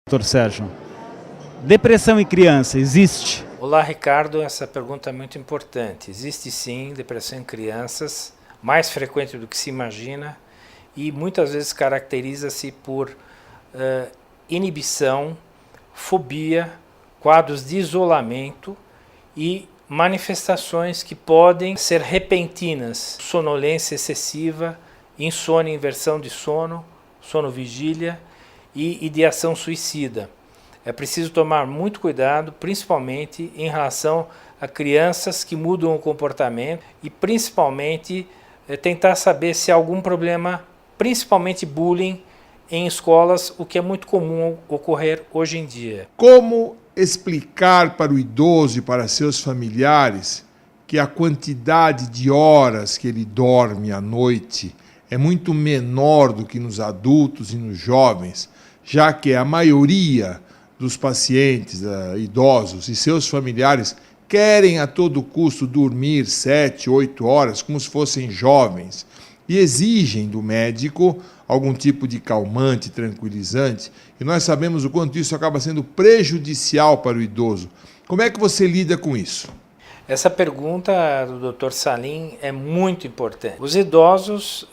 Doutor Sérgio, depressão em criança existe? Olá, Ricardo, essa pergunta é muito importante. Existe sim depressão em crianças, mais frequente do que se imagina, e muitas vezes caracteriza-se por inibição, fobia, quadros de isolamento e manifestações que podem ser repentinas: sonolência excessiva, insônia, inversão de sono, sono-vigília e ideação suicida. É preciso tomar muito cuidado, principalmente em relação a crianças que mudam o comportamento e principalmente tentar saber se há algum problema, principalmente bullying, em escolas, o que é muito comum ocorrer hoje em dia. Como explicar para o idoso e para seus familiares que a quantidade de horas que ele dorme à noite é muito menor do que nos adultos e nos jovens, já que a maioria dos pacientes idosos e seus familiares querem a todo custo dormir 7, 8 horas, como se fossem jovens, e exigem do médico algum tipo de calmante, tranquilizante, e nós sabemos o quanto isso acaba sendo prejudicial para o idoso. Como é que você lida com isso? Essa pergunta do Dr. Salim é muito importante. Os idosos,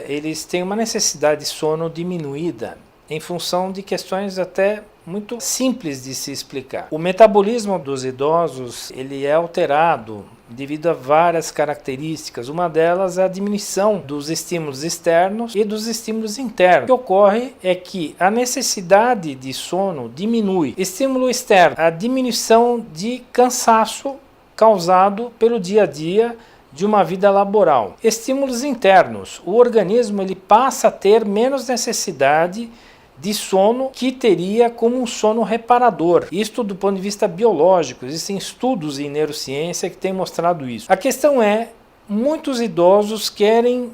eles têm uma necessidade de sono diminuída em função de questões até muito simples de se explicar. O metabolismo dos idosos, ele é alterado devido a várias características. Uma delas é a diminuição dos estímulos externos e dos estímulos internos. O que ocorre é que a necessidade de sono diminui. Estímulo externo, a diminuição de cansaço causado pelo dia a dia de uma vida laboral. Estímulos internos, o organismo ele passa a ter menos necessidade de sono que teria como um sono reparador. Isto do ponto de vista biológico, existem estudos em neurociência que têm mostrado isso. A questão é, muitos idosos querem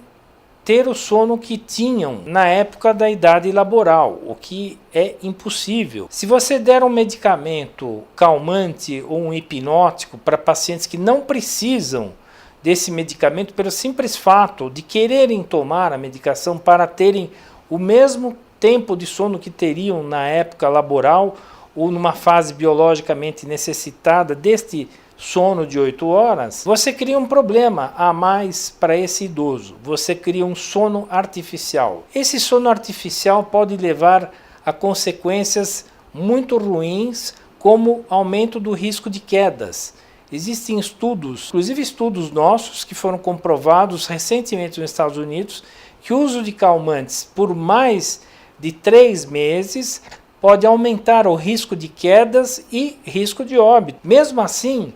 ter o sono que tinham na época da idade laboral, o que é impossível. Se você der um medicamento calmante ou um hipnótico para pacientes que não precisam desse medicamento, pelo simples fato de quererem tomar a medicação para terem o mesmo tempo de sono que teriam na época laboral ou numa fase biologicamente necessitada deste sono de 8 horas, você cria um problema a mais para esse idoso. Você cria um sono artificial. Esse sono artificial pode levar a consequências muito ruins, como aumento do risco de quedas. Existem estudos, inclusive estudos nossos, que foram comprovados recentemente nos Estados Unidos, que o uso de calmantes por mais de 3 meses pode aumentar o risco de quedas e risco de óbito. Mesmo assim,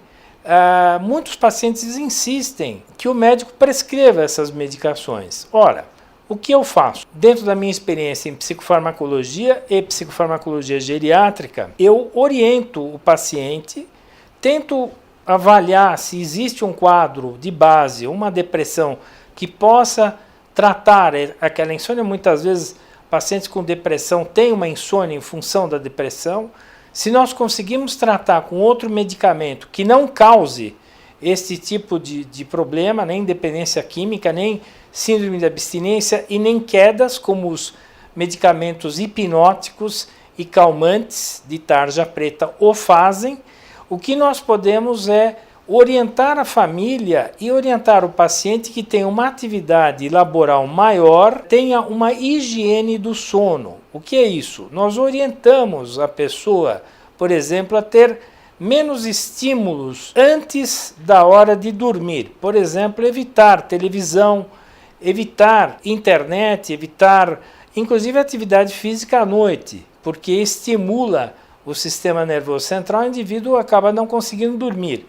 muitos pacientes insistem que o médico prescreva essas medicações. Ora, o que eu faço? Dentro da minha experiência em psicofarmacologia e psicofarmacologia geriátrica, eu oriento o paciente, tento avaliar se existe um quadro de base, uma depressão que possa tratar aquela insônia. Muitas vezes pacientes com depressão têm uma insônia em função da depressão. Se nós conseguimos tratar com outro medicamento que não cause esse tipo de problema, nem dependência química, nem síndrome de abstinência e nem quedas, como os medicamentos hipnóticos e calmantes de tarja preta o fazem, o que nós podemos é orientar a família e orientar o paciente que tem uma atividade laboral maior, tenha uma higiene do sono. O que é isso? Nós orientamos a pessoa, por exemplo, a ter menos estímulos antes da hora de dormir. Por exemplo, evitar televisão, evitar internet, evitar inclusive atividade física à noite, porque estimula o sistema nervoso central e o indivíduo acaba não conseguindo dormir.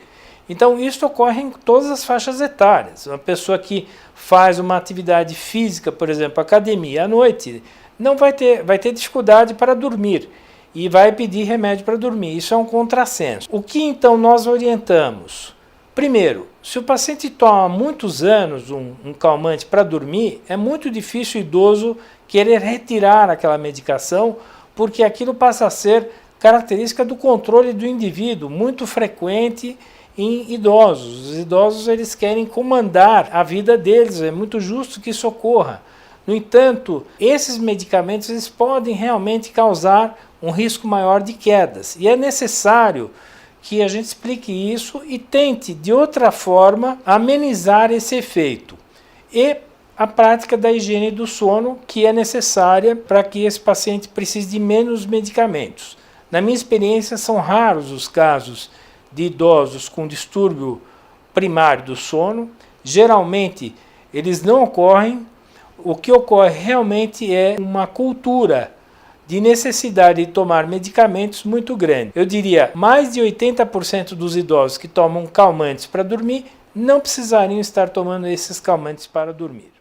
Então, isso ocorre em todas as faixas etárias. Uma pessoa que faz uma atividade física, por exemplo, academia à noite, não vai ter dificuldade para dormir e vai pedir remédio para dormir. Isso é um contrassenso. O que então nós orientamos? Primeiro, se o paciente toma há muitos anos um calmante para dormir, é muito difícil o idoso querer retirar aquela medicação, porque aquilo passa a ser característica do controle do indivíduo, muito frequente em idosos. Os idosos eles querem comandar a vida deles, é muito justo que isso ocorra. No entanto, esses medicamentos eles podem realmente causar um risco maior de quedas e é necessário que a gente explique isso e tente, de outra forma, amenizar esse efeito. E a prática da higiene do sono, que é necessária para que esse paciente precise de menos medicamentos. Na minha experiência, são raros os casos de idosos com distúrbio primário do sono. Geralmente, eles não ocorrem. O que ocorre realmente é uma cultura de necessidade de tomar medicamentos muito grande. Eu diria, mais de 80% dos idosos que tomam calmantes para dormir não precisariam estar tomando esses calmantes para dormir.